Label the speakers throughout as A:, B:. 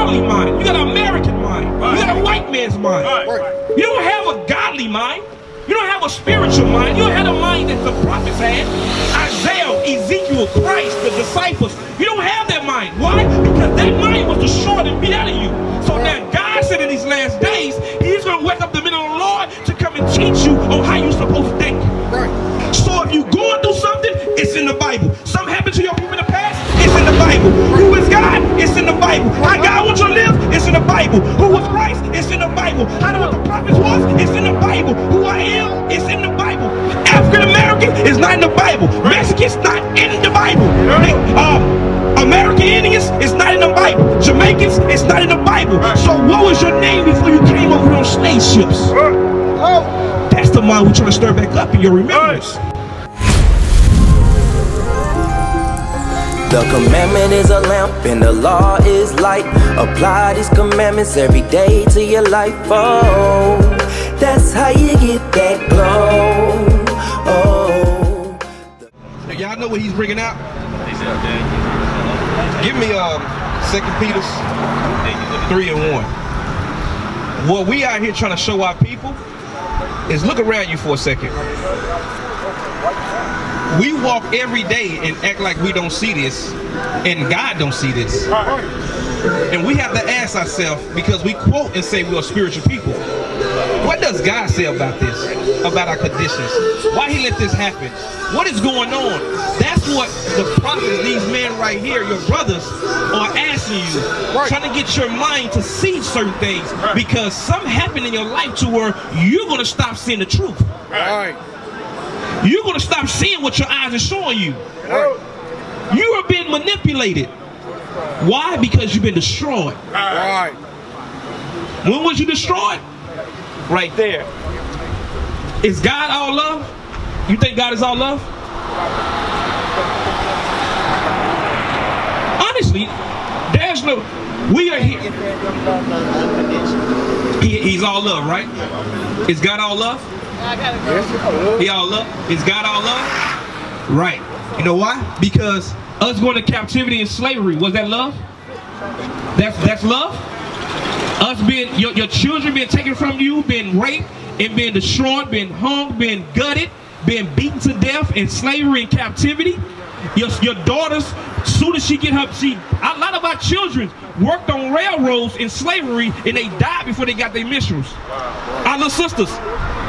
A: worldly mind. You got an American mind. You got a white man's mind. You don't have a godly mind. You don't have a spiritual mind. You don't have the mind that the prophets had. Isaiah, Ezekiel, Christ, the disciples. You don't have that mind. Why? Because that mind was destroyed and beat out of you. So now God said in these last days, He's going to wake up the men of the Lord to come and teach you on how you're supposed to think. So if you're going through something, it's in the Bible. Something happened to your people in the past, it's in the Bible. Who is God? It's in the Bible. How God wants you to live? It's in the Bible. Who was Christ? It's in the Bible. How know what the prophets was? It's in the Bible. Who I am? It's in the Bible. African American is not in the Bible. Mexicans not in the Bible. American Indians is not in the Bible. Jamaicans is not in the Bible. So what was your name before you came over on slave ships? That's the mind we're trying to stir back up in your remembrance.
B: The commandment is a lamp and the law is light. Apply these commandments every day to your life. Oh, that's how you get that glow. Oh.
A: Y'all know what he's bringing out? Give me 2 Peter 3:1. What we out here trying to show our people is, look around you for a second. We walk every day and act like we don't see this, and God don't see this. And we have to ask ourselves, because we quote and say we're spiritual people, what does God say about this, about our conditions? Why He let this happen? What is going on? That's what the prophets, these men right here, your brothers, are asking you, trying to get your mind to see certain things, because something happened in your life to where you're going to stop seeing the truth. You're going to stop seeing what your eyes are showing you. You are being manipulated. Why? Because you've been destroyed. When was you destroyed? Right there. Is God all love? You think God is all love? Honestly, there's no... We are here. He's all love, right? Is God all love? He all love? Is God all love? Right. You know why? Because us going to captivity and slavery, was that love? That's love? Us being, your children being taken from you, being raped and being destroyed, being hung, being gutted, being beaten to death in slavery and captivity. Your daughters, as soon as she get her, a lot of our children worked on railroads in slavery and they died before they got their mistress. Our little sisters.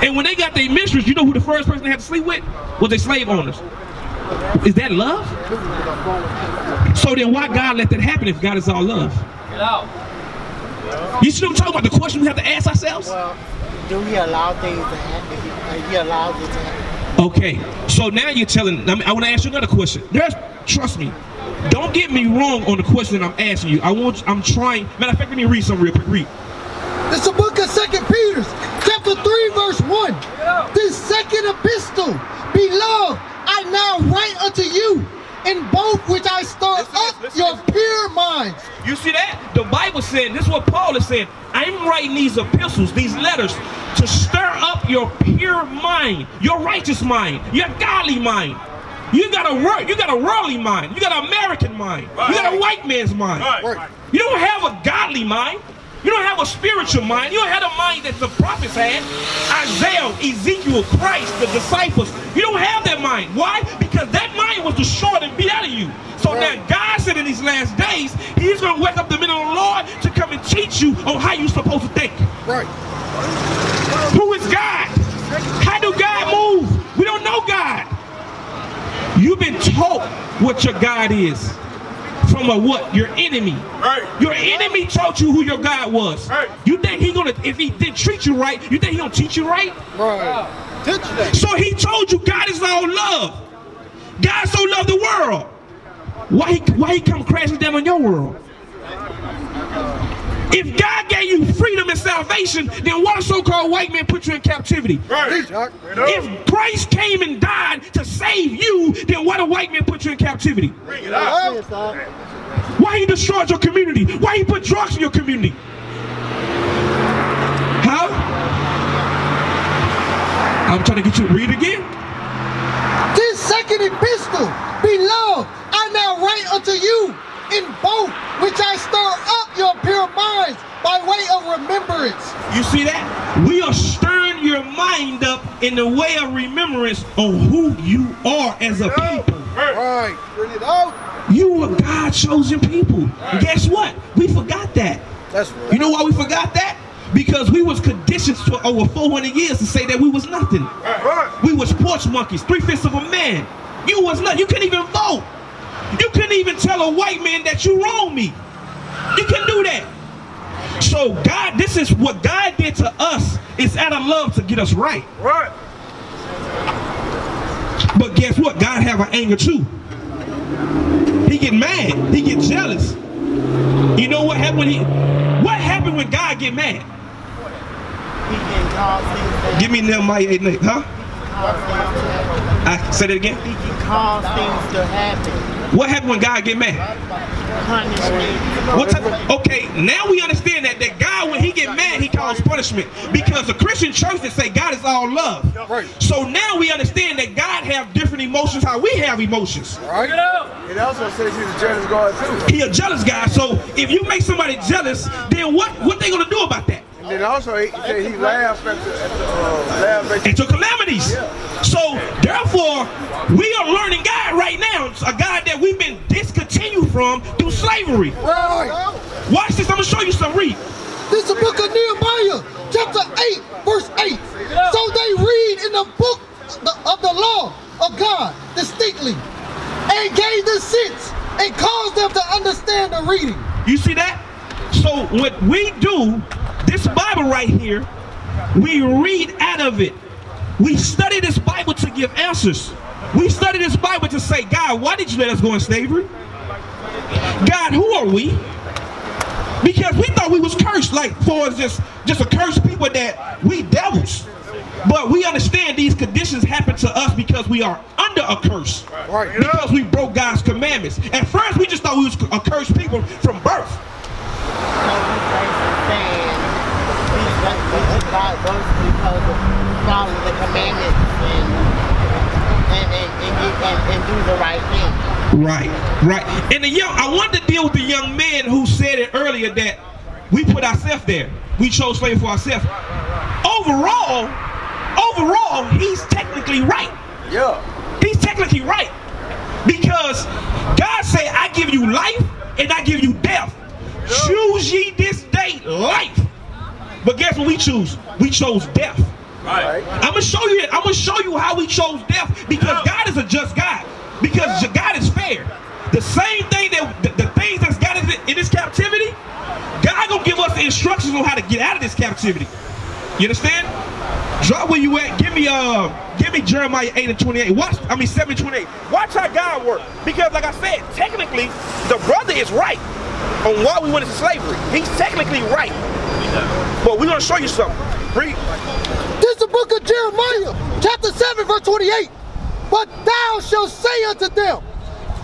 A: And when they got their mistress, you know who the first person they had to sleep with? Was their slave owners. Is that love? So then why God let that happen if God is all love? You see what I'm talking about? The question we have to ask ourselves?
C: Well, do we allow things to happen? He allows it to happen.
A: Okay, so now you're telling, I want to ask you another question. Trust me, don't get me wrong on the question that I'm asking you. I'm trying, matter of fact, let me read something real quick, read.
D: It's the book of 2 Peter, chapter 3, verse 1. This second epistle, beloved, I now write unto you, in both which I stir up your pure minds.
A: You see that? The Bible said, this is what Paul is saying, I'm writing these epistles, these letters, to stir up your pure mind, your righteous mind, your godly mind. You got a worldly mind, you got an American mind, you got a white man's mind. You don't have a godly mind. You don't have a spiritual mind. You don't have the mind that the prophets had. Isaiah, Ezekiel, Christ, the disciples. You don't have that mind. Why? Because that mind was destroyed and beat out of you. So now God said in these last days, He's going to wake up the men of the Lord to come and teach you on how you're supposed to think. Who is God? How do God move? We don't know God. You've been taught what your God is. From a what? Your enemy. Your enemy taught you who your God was. You think He gonna, if He didn't treat you right, you think He gonna teach you right? So He told you God is all love. God so loved the world. Why he come crashing down on your world? If God gave you freedom and salvation, then why so-called white man put you in captivity? If Christ came and died to save you, then why the white man put you in captivity? Why He destroyed your community? Why He put drugs in your community? Huh? I'm trying to get you to read again.
D: This second epistle, beloved, I now write unto you, in both which I stir up your pure minds by way of remembrance.
A: You see that? We are stirring your mind up in the way of remembrance on who you are as a people.
E: Right. Bring it out.
A: You are God's chosen people. And guess what? We forgot that.
E: That's right.
A: You know why we forgot that? Because we was conditioned for over 400 years to say that we was nothing. We was porch monkeys, 3/5 of a man. You was nothing. You couldn't even vote. You couldn't even tell a white man that you wronged me. You couldn't do that. So God, this is what God did to us. It's out of love to get us right.
E: Right.
A: But guess what? God have an anger too. He get mad. He get jealous. You know what happened when God get mad?
C: He can cause things to
A: Give me Nehemiah 8:8, huh? I say that again.
C: He can cause things to happen.
A: What happened when God get mad?
C: Punishment.
A: What type? Okay, now we understand that God, when he get mad, he calls punishment. Because the Christian church that say God is all love.
E: Right.
A: So now we understand that God have different emotions how we have emotions.
E: Right. It also says he's a jealous God too.
A: He a jealous guy. So if you make somebody jealous, then what they gonna do about that?
E: And then also he laughs at the
A: calamities.
E: Yeah.
A: So therefore, we are learning God right now, a God that we've been discontinued from through slavery.
E: Right.
A: Watch this. I'm gonna show you some. Read.
D: This is the book of Nehemiah, chapter 8, verse 8. So they read in the book of the law of God distinctly, and gave the sense, and caused them to understand the reading.
A: You see that? So what we do, this Bible right here, we read out of it. We study this Bible to give answers. We study this Bible to say, God, why did you let us go in slavery? God, who are we? Because we thought we was cursed, like for just a cursed people, that we devils. But we understand these conditions happen to us because we are under a curse.
E: Right.
A: Because we broke God's commandments. At first we just thought we was a cursed people from birth.
C: God works because of following the commandments and do the right thing.
A: Right, right. And I wanted to deal with the young man who said it earlier that we put ourselves there. We chose slavery for ourselves. Overall, he's technically right.
E: Yeah.
A: He's technically right. Because God said, I give you life and I give you death. Choose ye this day life. But guess what we choose? We chose death.
E: Right.
A: I'm gonna show you how we chose death, because God is a just God. Because God is fair. The same thing that the things that's got us in this captivity, God gonna give us the instructions on how to get out of this captivity. You understand? Drop where you at. Give me Jeremiah 8:28. 7:28. Watch how God works. Because like I said, technically, the brother is right on why we went into slavery. He's technically right. But we're gonna show you something. Read.
D: This is the book of Jeremiah, chapter 7, verse 28. But thou shalt say unto them,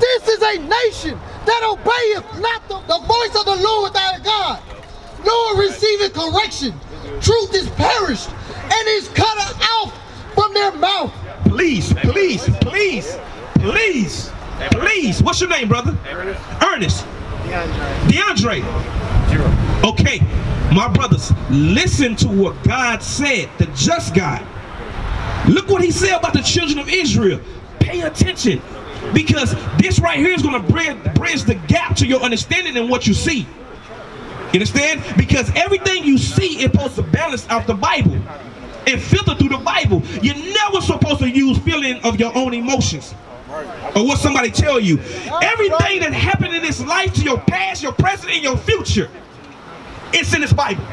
D: this is a nation that obeyeth not the voice of the Lord thy God, nor receiveth correction. Truth is perished, and is cut out from their mouth. Please. What's your name, brother? Ernest. DeAndre. Okay, my brothers, listen to what God said, the just God. Look what he said about the children of Israel. Pay attention, because this right here is going to bridge the gap to your understanding and what you see. You understand? Because everything you see is supposed to balance out the Bible and filter through the Bible. You're never supposed to use feeling of your own emotions or what somebody tell you. Everything that happened in this life, to your past, your present, and your future, it's in this Bible.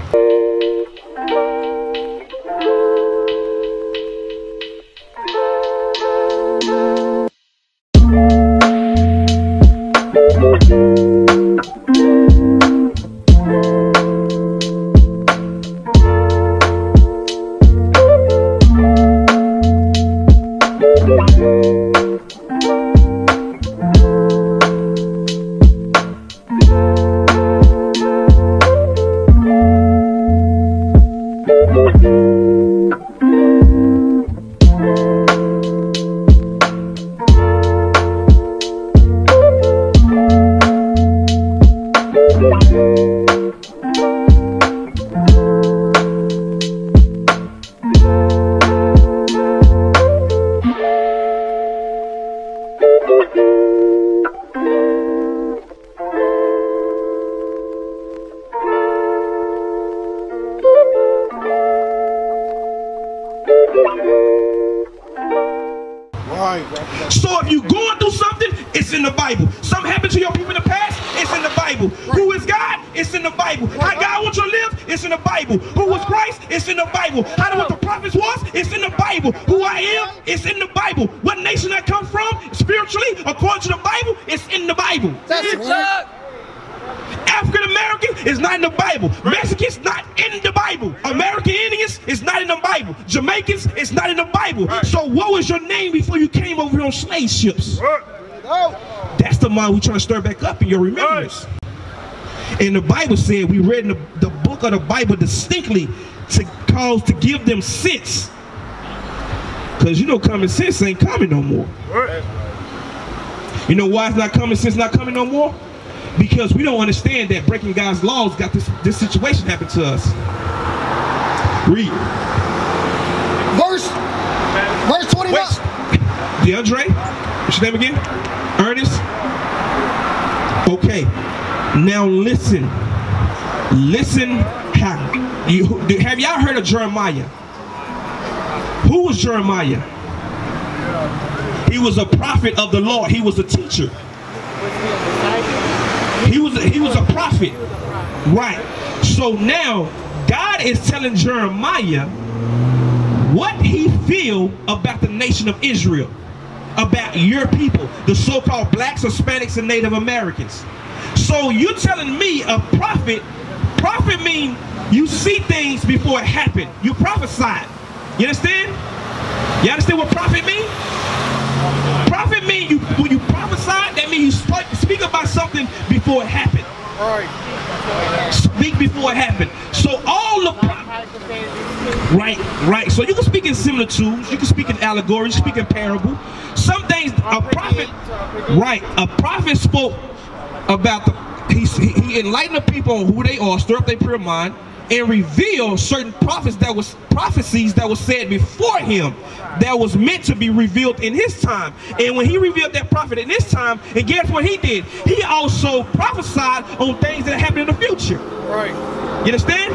E: Right.
A: So if you're going through something, it's in the Bible. Something happened to your people in the past, it's in the Bible. Who is God? It's in the Bible. How God wants you to live? It's in the Bible. Who was Christ? It's in the Bible. How what the prophets was? It's in the Bible. Who I am? It's in the Bible. What nation I come from, spiritually, according to the Bible, it's in the Bible.
C: That's right.
A: African American is not in the Bible. Mexicans not in the Bible. American Indians is not in the Bible. Jamaicans is not in the Bible. So what was your name before you came over here on slave ships? That's the mind we're trying to stir back up in your remembrance. And the Bible said, we read in the book of the Bible distinctly to give them sense. Because you know common sense ain't coming no more. You know why it's not common sense not coming no more? Because we don't understand that breaking God's laws got this situation happen to us. Read.
D: Verse 21.
A: Wait. DeAndre, what's your name again? Ernest. Okay. Now listen. Listen how. Have y'all heard of Jeremiah? Who was Jeremiah? He was a prophet of the Lord. He was a teacher. He was a prophet. Right. So now God is telling Jeremiah what he feel about the nation of Israel, about your people, the so-called blacks, Hispanics, and Native Americans. So you're telling me a prophet mean you see things before it happen. You prophesied. You understand? You understand what prophet mean? Prophet mean when you prophesy, that means you speak about something before it happened. Speak before it happened. So all the right. So you can speak in similitudes, you can speak in allegories, you can speak in parable. Some things a prophet spoke about he enlightened the people on who they are, stir up their pure mind, and reveal certain prophecies that was said before him that was meant to be revealed in his time. And when he revealed that prophet in his time, and guess what he did? He also prophesied on things that happen in the future.
E: Right.
A: You understand?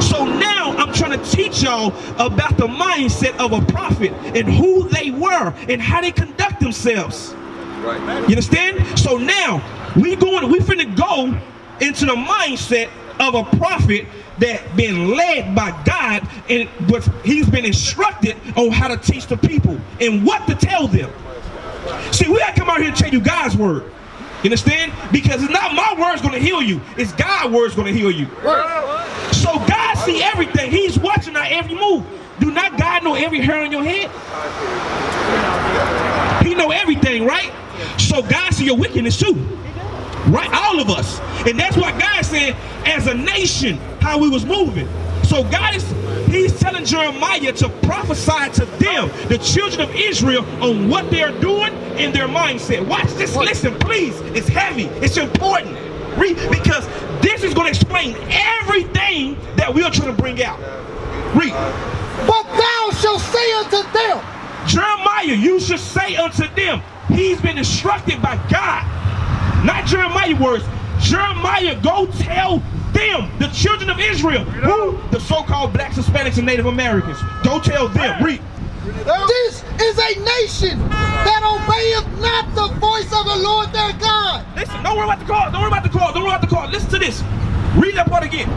A: So now I'm trying to teach y'all about the mindset of a prophet and who they were and how they conduct themselves. Right. You understand? So now we finna go into the mindset of a prophet that been led by God, and he's been instructed on how to teach the people and what to tell them. See, we gotta come out here and tell you God's word. You understand? Because it's not my words gonna heal you, it's God's words gonna heal you. So God see everything. He's watching our every move. Do not God know every hair on your head? He know everything, right? So God see your wickedness too. Right, all of us. And that's why God said, as a nation, how we was moving. So God he's telling Jeremiah to prophesy to them, the children of Israel, on what they're doing in their mindset. Watch this, listen, please. It's heavy, it's important. Read, because this is going to explain everything that we are trying to bring out. Read.
D: But thou shalt say unto them.
A: Jeremiah, you should say unto them. He's been instructed by God. Not Jeremiah words. Jeremiah, go tell them, the children of Israel, who the so-called blacks, Hispanics, and Native Americans. Go tell them. Read.
D: This is a nation that obeyeth not the voice of the Lord their God.
A: Listen, don't worry about the call. Don't worry about the call. Don't worry about the call. Listen to this. Read that part again.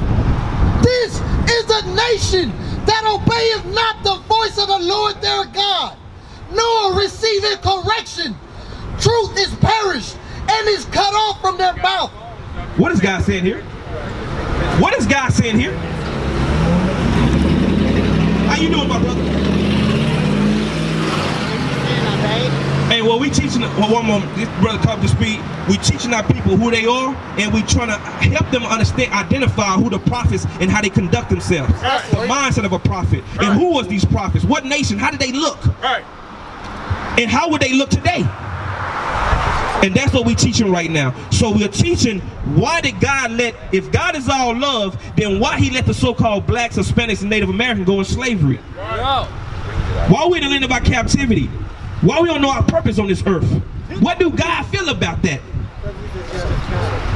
D: This is a nation that obeyeth not the voice of the Lord their God, nor receiveth correction. Truth is perished and is cut off from their mouth.
A: What is God saying here? What is God saying here? How you doing, my brother? Hey, well, we teaching, one moment, this brother come to speed. We teaching our people who they are, and we trying to help them understand, identify who the prophets and how they conduct themselves. Right. The mindset of a prophet. Right. And who was these prophets? What nation? How did they look? Right. And how would they look today? And that's what we're teaching right now. So we're teaching, why did God if God is all love, then why he let the so-called blacks, Hispanics, and Native Americans go in slavery? Right. Why we in the land of our captivity? Why we don't know our purpose on this earth? What do God feel about that?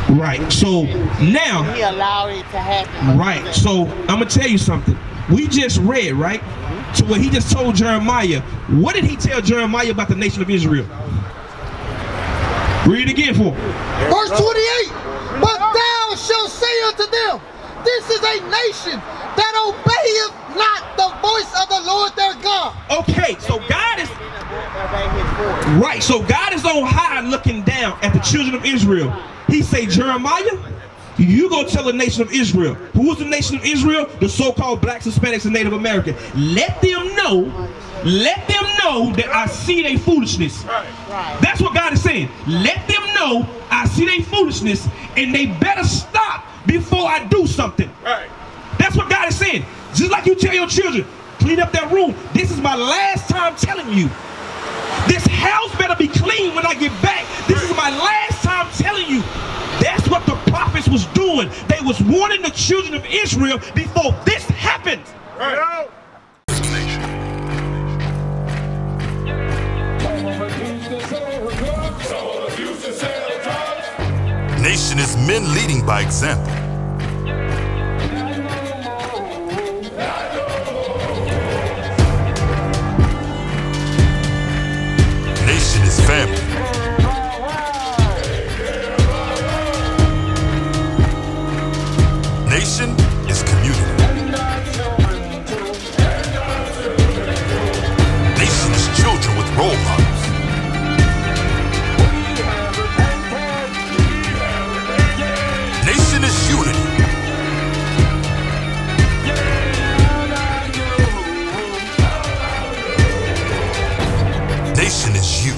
A: Right, so now,
C: he allowed it to happen.
A: Right, so I'm gonna tell you something. we just read, right? To what he just told Jeremiah. What did he tell Jeremiah about the nation of Israel? Read it again for him.
D: Verse 28. But thou shalt say unto them, this is a nation that obeyeth not the voice of the Lord their God.
A: Okay, so God is right. So God is on high looking down at the children of Israel. He say, Jeremiah, you go tell the nation of Israel. Who is the nation of Israel? The so-called blacks, Hispanics, and Native American. Let them know that I see their foolishness. That's what God is saying. Let them know I see their foolishness, and they better stop before I do something. That's what God is saying. Just like you tell your children, clean up that room. This is my last time telling you. This house better be clean when I get back. This is my last time telling you. That's what the prophets was doing. They was warning the children of Israel before this happened.
F: Nation is men leading by example. Nation is family. Nation is community. Nation is children with role models. Nation is unity. Nation is you.